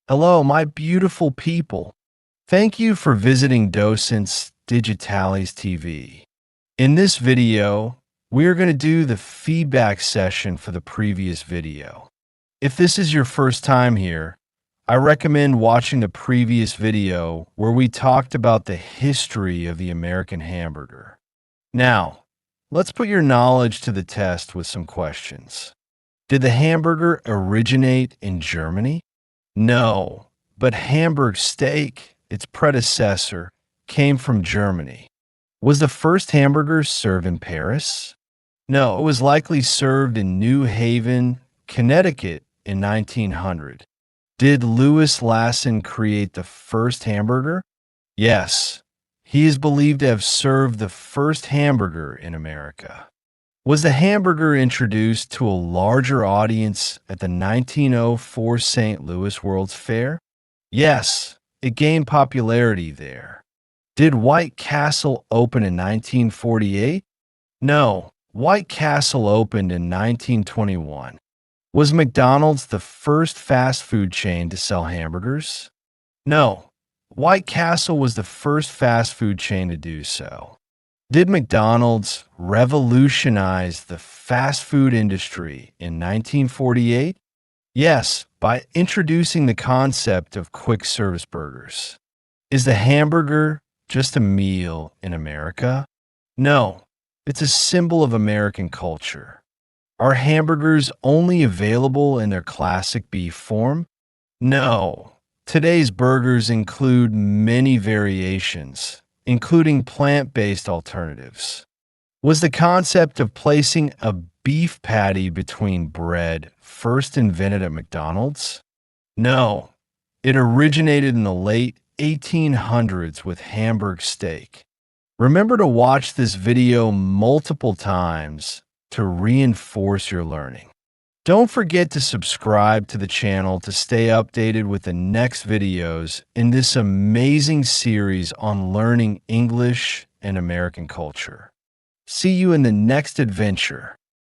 Hello, my beautiful people. Thank you for visiting Docentes DigitalesTV. In this video, we are going to do the feedback session for the previous video. If this is your first time here, I recommend watching the previous video where we talked about the history of the American hamburger. Now, let's put your knowledge to the test with some questions. Did the hamburger originate in Germany? No, but Hamburg steak, its predecessor, came from Germany. Was the first hamburger served in Paris? No, it was likely served in New Haven, Connecticut in 1900. Did Louis Lasson create the first hamburger? Yes, he is believed to have served the first hamburger in America. Was the hamburger introduced to a larger audience at the 1904 St. Louis World's Fair? Yes, it gained popularity there. Did White Castle open in 1948? No, White Castle opened in 1921. Was McDonald's the first fast food chain to sell hamburgers? No, White Castle was the first fast food chain to do so. Did McDonald's revolutionize the fast food industry in 1948? Yes, by introducing the concept of quick service burgers. Is the hamburger just a meal in America? No, it's a symbol of American culture. Are hamburgers only available in their classic beef form? No. Today's burgers include many variations, including plant-based alternatives. Was the concept of placing a beef patty between bread first invented at McDonald's? No, it originated in the late 1800s with Hamburg steak. Remember to watch this video multiple times to reinforce your learning. Don't forget to subscribe to the channel to stay updated with the next videos in this amazing series on learning English and American culture. See you in the next adventure.